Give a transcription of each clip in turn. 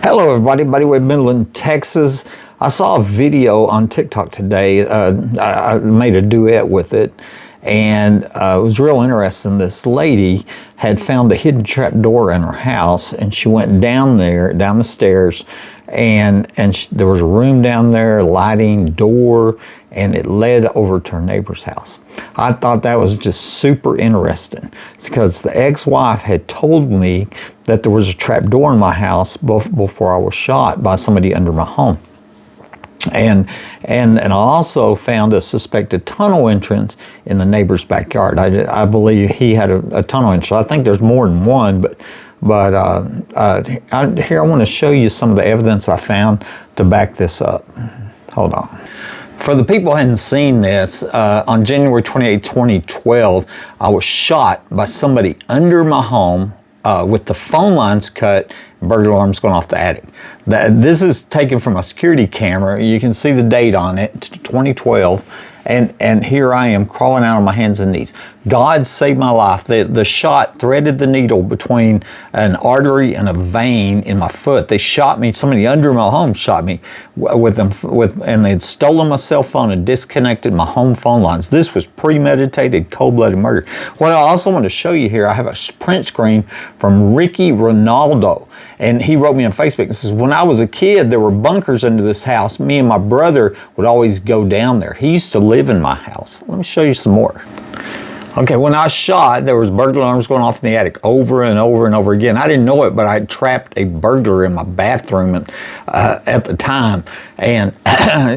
Hello everybody, Buddy with Midland, Texas. I saw a video on TikTok today. I made a duet with it, and it was real interesting. This lady had found a hidden trap door in her house, and she went down the stairs, and there was a room down there, lighting, door, and it led over to her neighbor's house. I thought that was just super interesting because the ex-wife had told me that there was a trap door in my house before I was shot by somebody under my home. And I also found a suspected tunnel entrance in the neighbor's backyard. I believe he had a tunnel entrance. I think there's more than one, but here I want to show you some of the evidence I found to back this up. Hold on. For the people who hadn't seen this, on January 28, 2012, I was shot by somebody under my home with the phone lines cut, burglar alarms going off the attic. This is taken from a security camera. You can see the date on it, 2012. And here I am crawling out on my hands and knees. God saved my life. The shot threaded the needle between an artery and a vein in my foot. They shot me, somebody under my home shot me and they had stolen my cell phone and disconnected my home phone lines. This was premeditated, cold-blooded murder. What I also want to show you here, I have a print screen from Ricky Ronaldo. And he wrote me on Facebook and says, when I was a kid, there were bunkers under this house. Me and my brother would always go down there. He used to live in my house. Let me show you some more. Okay, when I shot, there was burglar alarms going off in the attic over and over and over again. I didn't know it, but I trapped a burglar in my bathroom at the time. And,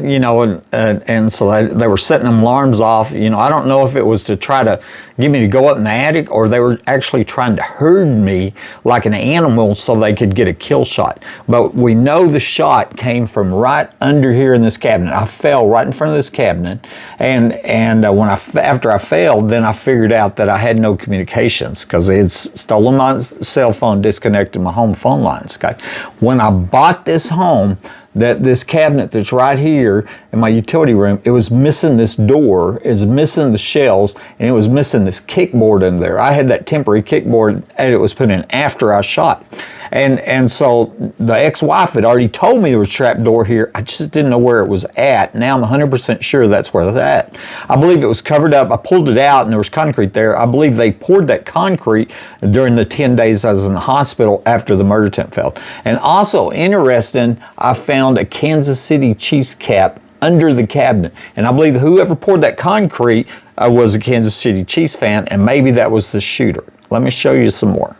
you know, and so they were setting them alarms off. You know, I don't know if it was to try to get me to go up in the attic or they were actually trying to herd me like an animal so they could get a kill shot. But we know the shot came from right under here in this cabinet. I fell right in front of this cabinet. And after I fell, then I figured out that I had no communications because they had stolen my cell phone, disconnected my home phone lines. Okay, when I bought this home, this cabinet that's right here in my utility room, it was missing this door, it was missing the shelves, and it was missing this kickboard in there. I had that temporary kickboard and it was put in after I shot. And so the ex-wife had already told me there was a trap door here. I just didn't know where it was at. Now I'm 100% sure that's where it's at. I believe it was covered up. I pulled it out and there was concrete there. I believe they poured that concrete during the 10 days I was in the hospital after the murder attempt failed. And also interesting, I found a Kansas City Chiefs cap under the cabinet. And I believe whoever poured that concrete was a Kansas City Chiefs fan, and maybe that was the shooter. Let me show you some more.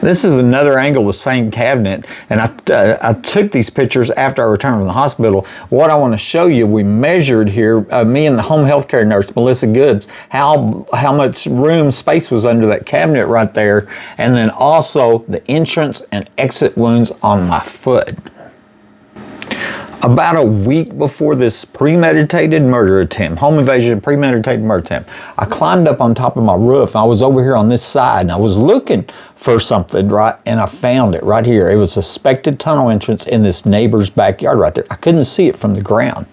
This is another angle of the same cabinet, and I took these pictures after I returned from the hospital. What I want to show you, we measured here, me and the home health care nurse, Melissa Gibbs, how much room, space was under that cabinet right there, and then also the entrance and exit wounds on my foot. About a week before this premeditated murder attempt, home invasion, premeditated murder attempt, I climbed up on top of my roof. I was over here on this side and I was looking for something, right? And I found it right here. It was a suspected tunnel entrance in this neighbor's backyard right there. I couldn't see it from the ground.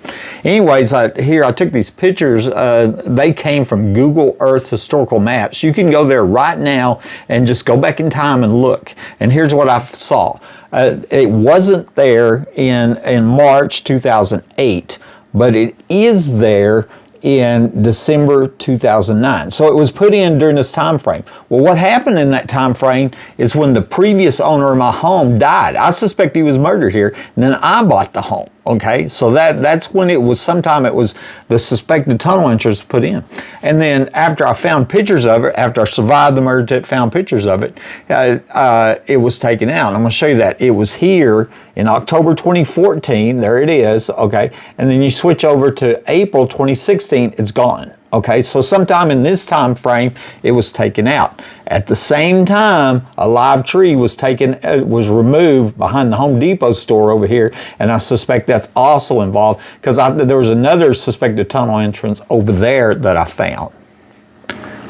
Anyways, I took these pictures. They came from Google Earth historical maps. You can go there right now and just go back in time and look. And here's what I saw. It wasn't there in March 2008, but it is there in December 2009. So it was put in during this time frame. Well, what happened in that time frame is when the previous owner of my home died. I suspect he was murdered here, and then I bought the home. Okay, so that's when it was, sometime it was the suspected tunnel entrance put in. And then after I found pictures of it, after I survived the murder attempt, found pictures of it, it was taken out. I'm going to show you that. It was here in October 2014, there it is, okay, and then you switch over to April 2016, it's gone. Okay, so sometime in this time frame, it was taken out. At the same time, a live tree was removed behind the Home Depot store over here, and I suspect that's also involved because there was another suspected tunnel entrance over there that I found.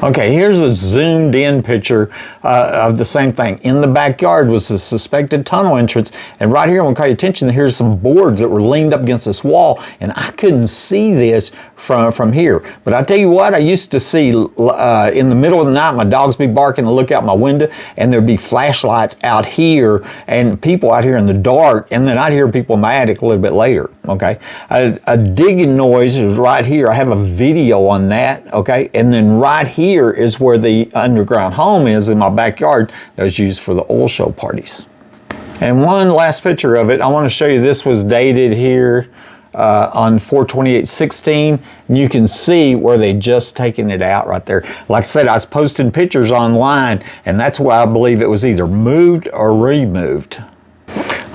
Okay, here's a zoomed in picture of the same thing. In the backyard was the suspected tunnel entrance, and right here, I want to call your attention, here's some boards that were leaned up against this wall, and I couldn't see this from here. But I tell you what, I used to see in the middle of the night, my dogs be barking and look out my window, and there'd be flashlights out here and people out here in the dark, and then I'd hear people in my attic a little bit later, okay? A digging noise is right here. I have a video on that, okay? And then right here is where the underground home is in my backyard that was used for the oil show parties. And one last picture of it, I want to show you. This was dated here on 4/28/16, and you can see where they just taken it out right there. Like I said, I was posting pictures online, and that's why I believe it was either moved or removed.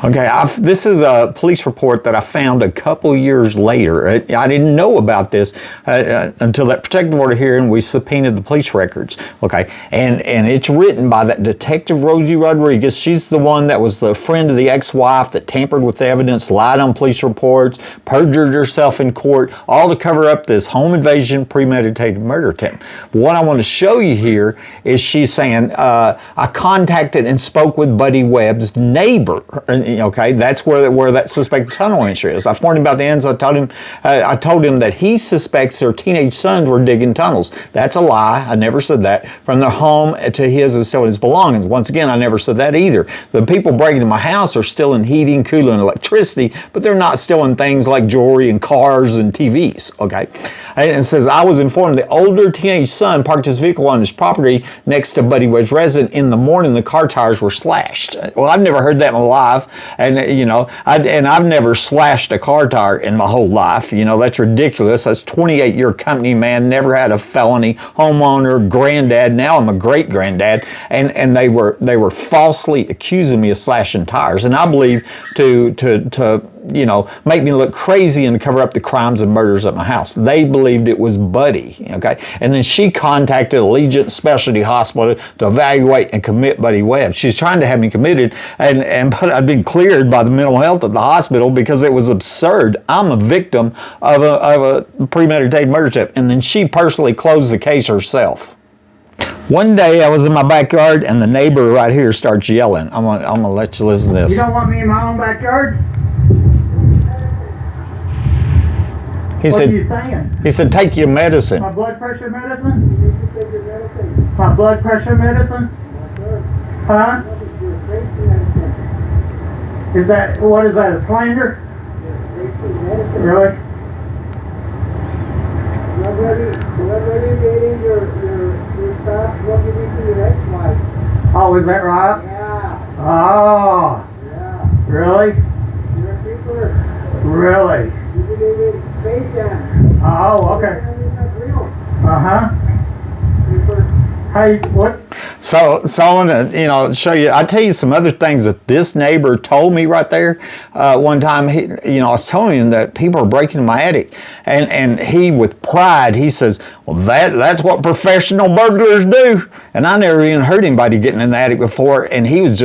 Okay, this is a police report that I found a couple years later. I didn't know about this until that protective order hearing. We subpoenaed the police records. Okay, and it's written by that Detective Rosie Rodriguez. She's the one that was the friend of the ex-wife that tampered with evidence, lied on police reports, perjured herself in court, all to cover up this home invasion premeditated murder attempt. But what I want to show you here is she's saying, I contacted and spoke with Buddy Webb's neighbor. Okay, that's where that suspected tunnel entry is. I've warned him about the ends. I told him that he suspects their teenage sons were digging tunnels. That's a lie. I never said that. From their home to his and stealing his belongings. Once again, I never said that either. The people breaking into my house are stealing heating, cooling, and electricity, but they're not stealing things like jewelry and cars and TVs. Okay, and it says I was informed the older teenage son parked his vehicle on his property next to Buddy Webb's residence. In the morning, the car tires were slashed. Well, I've never heard that in my life. And, you know, I've never slashed a car tire in my whole life. You know, that's ridiculous. That's 28-year company man, never had a felony, homeowner, granddad. Now I'm a great granddad. And they were falsely accusing me of slashing tires. And I believe to you know, make me look crazy and cover up the crimes and murders at my house. They believed it was Buddy, okay? And then she contacted Allegiant Specialty Hospital to evaluate and commit Buddy Webb. She's trying to have me committed, but I've been cleared by the mental health at the hospital because it was absurd. I'm a victim of a premeditated murder attempt. And then she personally closed the case herself. One day I was in my backyard and the neighbor right here starts yelling. I'm gonna let you listen to this. You don't want me in my own backyard? What are you saying? He said, take your medicine. My blood pressure medicine? My blood pressure medicine? Huh? What is that, a slander? Really? Oh, is that right? Yeah. Oh. Yeah. Really? You're a keeper. Really? You can even face that. Oh, okay. Uh-huh. Hey, what? So I want to, you know, show you. I'll tell you some other things that this neighbor told me right there. One time, I was telling him that people are breaking in my attic, and he, with pride, he says, "Well, that's what professional burglars do." And I never even heard anybody getting in the attic before, and he was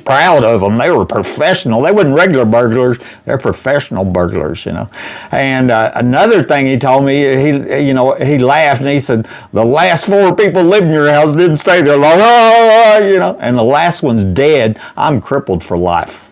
proud of them. They were professional. They weren't regular burglars. They're professional burglars, you know. And another thing he told me, he laughed and he said, "The last 4 people living in your house didn't stay there long, you know, and the last one's dead. I'm crippled for life."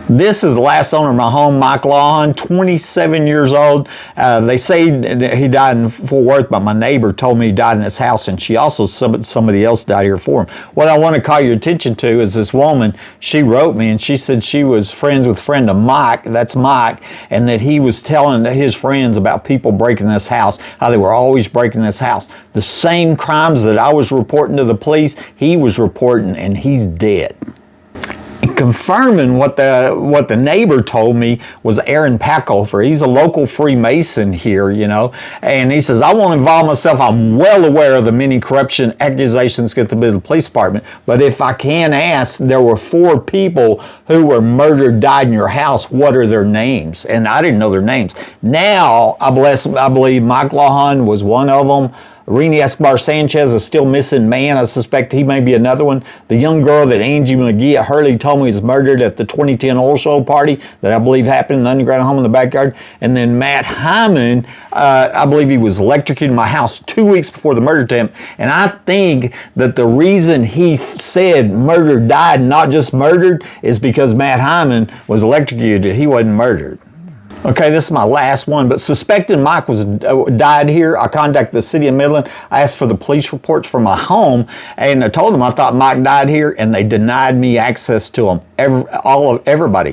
This is the last owner of my home, Mike Lawhon, 27 years old. They say he died in Fort Worth, but my neighbor told me he died in this house, and she also, somebody else died here for him. What I want to call your attention to is this woman. She wrote me, and she said she was friends with a friend of Mike, that's Mike, and that he was telling his friends about people breaking this house, how they were always breaking this house. The same crimes that I was reporting to the police, he was reporting, and he's dead. Confirming what the neighbor told me was Aaron Packover. He's a local Freemason here, you know, and he says, "I won't involve myself. I'm well aware of the many corruption accusations against the police department, but if I can ask, there were 4 people who were murdered, died in your house. What are their names?" And I didn't know their names. Now, I believe Mike Lawhon was one of them. Rini Escobar Sanchez, a still missing man. I suspect he may be another one. The young girl that Angie McGee at Hurley told me was murdered at the 2010 oil show party that I believe happened in the underground home in the backyard. And then Matt Hyman, I believe he was electrocuted in my house 2 weeks before the murder attempt. And I think that the reason he said murdered, died, not just murdered, is because Matt Hyman was electrocuted. He wasn't murdered. Okay, this is my last one, but suspected Mike died here. I contacted the city of Midland. I asked for the police reports for my home, and I told them I thought Mike died here, and they denied me access to them. Everybody.